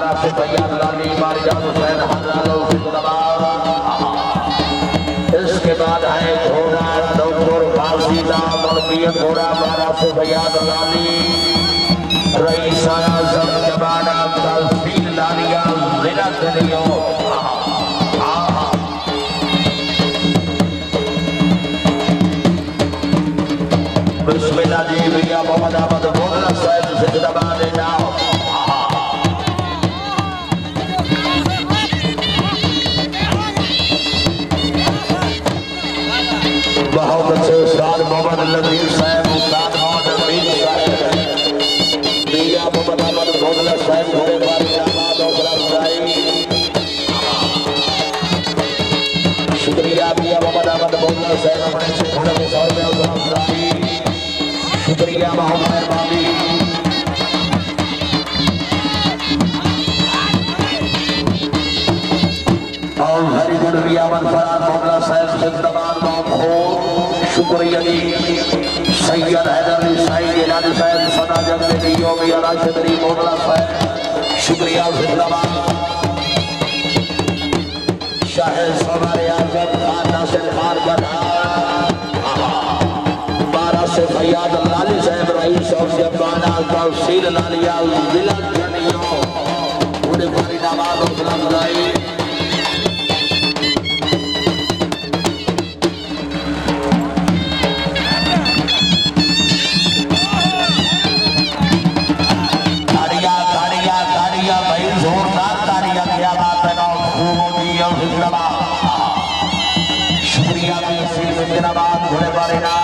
बारह से भैया लाली मारिया हुसैन हजारों इसके बाद है घोड़ा डॉक्टर बाजीदा मरबिया घोड़ा बारह से भैया लाली रईसा आजम जमाना तहसील लालिया जिला दलियो बिस्मिल्लाह जी भैया मोहम्मद अहमद बोलना साहब जिंदाबाद है नाम बहुत अच्छे उस्ताद मोहम्मद लतीफ साहब उस्ताद मोहम्मद अमीन साहब भैया मोहम्मद अहमद बोलना साहब घोड़े पर इनामात और सराई शुक्रिया भैया मोहम्मद अहमद बोलना साहब अपने से घोड़े के सौर में और सराई शुक्रिया मोहम्मद बाबी और हरी गुड़िया फरार मोहम्मद साहब जिंदाबाद हो शुक्रिया जी सैयद हैदर अली साईं जिलानी साहब सदा जंग दियो भैया राशिद अली मोहम्मद साहब शुक्रिया जिंदाबाद शाह सवारे आजम खान नासिर खान बारह से फैयाद लाली साहब रईस और जबाना तहसील लालिया जिला जनियो उड़े भारी नवाज और सलामदाई ताड़िया ताड़िया ताड़िया भाई जोरदार ताड़िया क्या बात है ना जिंदाबाद शुक्रिया जिंदाबाद घोड़े बारे ना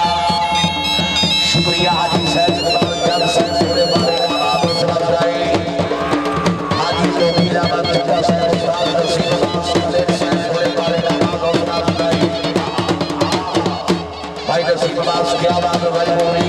शुक्रिया हाजी साहब जब साहब घोड़े बारे ना हाजी तो मीरा बच्चा साहब उस्ताद नसीब साहब घोड़े बारे ना भाई नसीब बास क्या बात है भाई बोली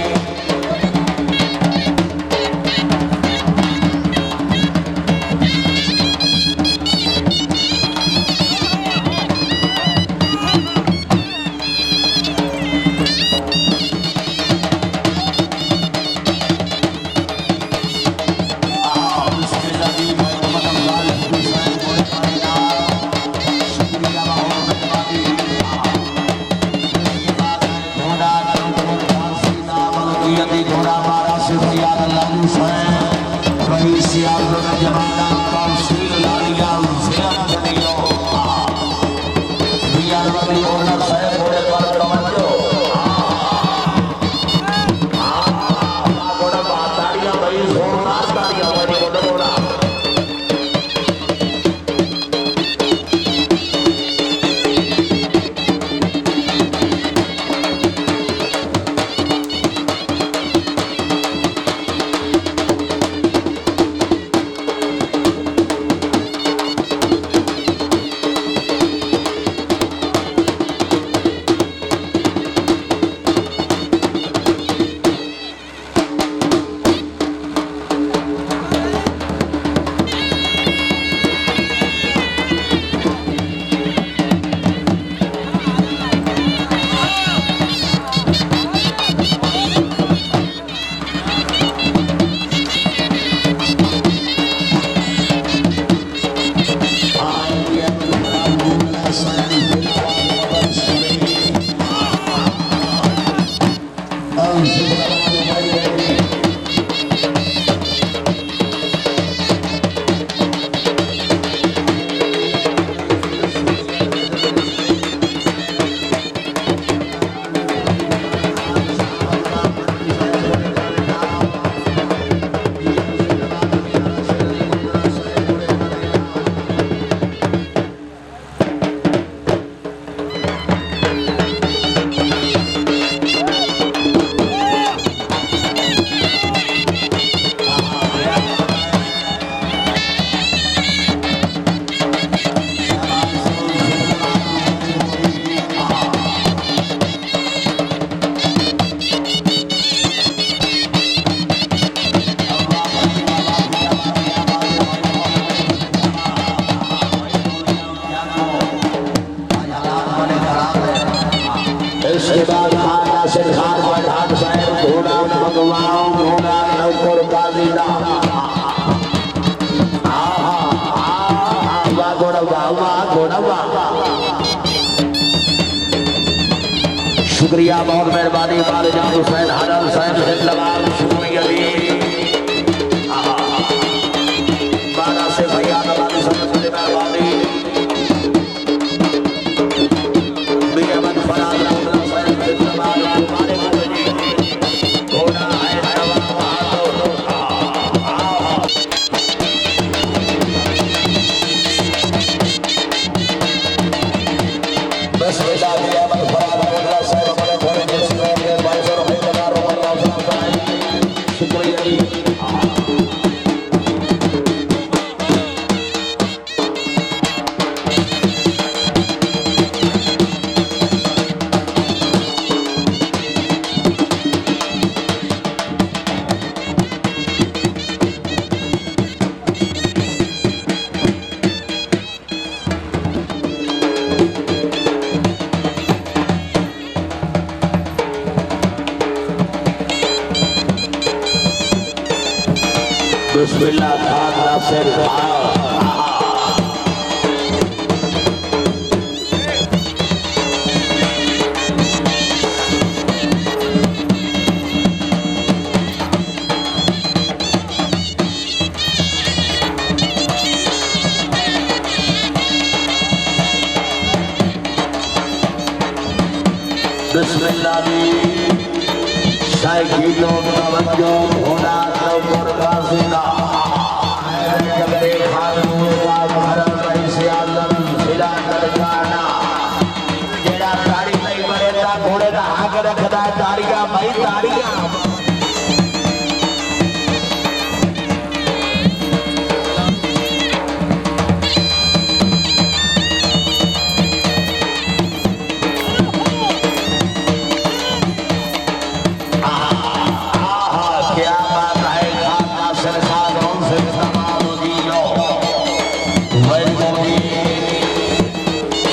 शुक्रिया बहुत मेहरबानी वालिदान हुसैन हरम हुसैन जिंदाबाद शुक्रिया जी बारा से भैया नवाज़ सबसे मेहरबानी बेअमन फराज हुसैन जिंदाबाद हमारे जी घोड़ा है बस बेटा बेअमन फराज बिस्मिल्लाह खान नासिर बिस्मिल्लाह साइकिलों तवज्जो होना नौकर का सीना जबरे खानून का भरम ऐसे आलम सिला करना जेड़ा ताड़ी नहीं मरेगा घोड़े का आग रखदा ताड़ियां भाई ताड़ियां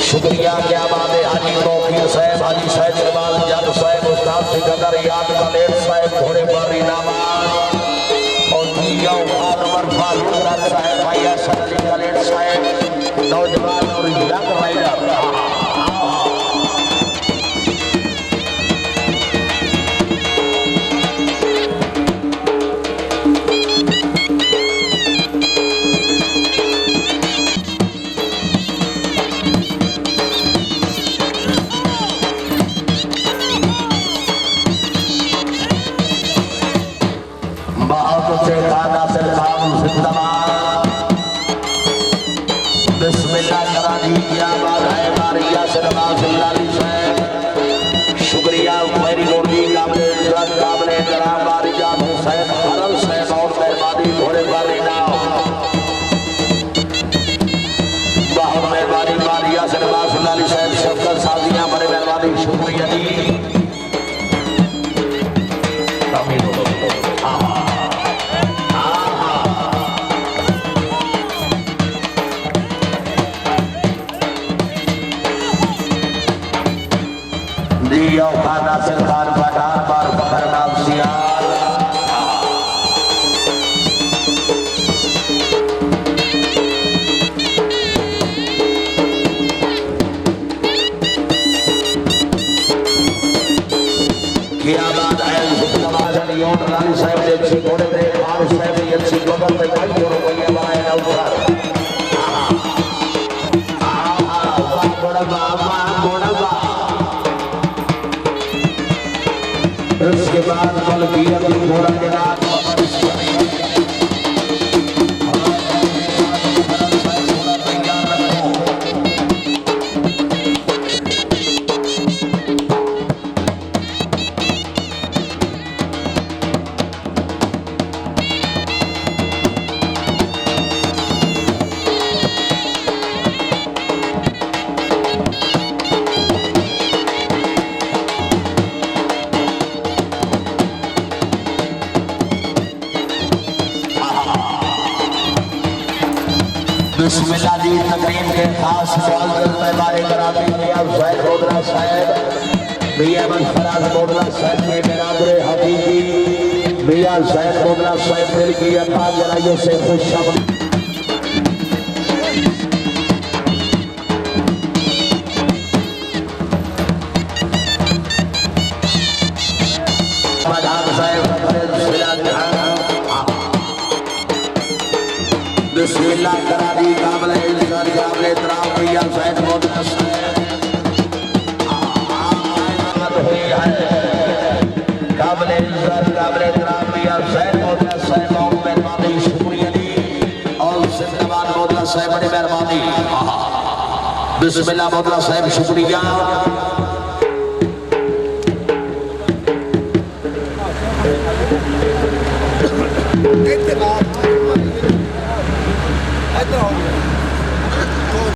शुक्रिया क्या बात है हाजी तौकीर साहब हाजी साहब जमाल जग साहब उस्ताद सिकंदर याद कलेर साहब घोड़े पर इनामात और जिया उमर फारूक राज साहब भैया सदली कलेर साहब नौजवान और यंग राइडर बिस्मिल्लाह करा दी क्या बात है मारिया सदमाजुल्लाह साहब शुक्रिया मेरी गोदी काबिल इज्जत काबिल एहतराम मारिया हुसैन हरम साहब और मेहरबानी घोड़े पर इनाम बहुत मेहरबानी मारिया सदमाजुल्लाह साहब शफकत साजियां बड़े मेहरबानी शुक्रिया जी दिया खाना सरकार पठान बार फखर नाम सियार क्या बात है नवाजन योन लाल साहब ने अच्छी घोड़े थे आर साहब ने अच्छी बगल में भाई और भैया बनाए ना ऊपर उसके बाद बलबीर घोड़ा के रात बिस्मिल्लाह दी तकरीम के खास मेहमाने कराते मियां ज़ैद बोदला साहब मियां फराज बोदला साहब के बिरादर हकीकी मियां ज़ैद बोदला साहब दिल की अता जराइयों से खुश मियां जैद मोहम्मद हुई है काबिल इज्जत काबिल एहतराम मियां जैद मोहम्मद साहब बहुत मेहरबानी शुक्रिया जी और जिंदाबाद मोहम्मद साहब बड़ी मेहरबानी बिस्मिल्लाह मोहम्मद साहब शुक्रिया इधर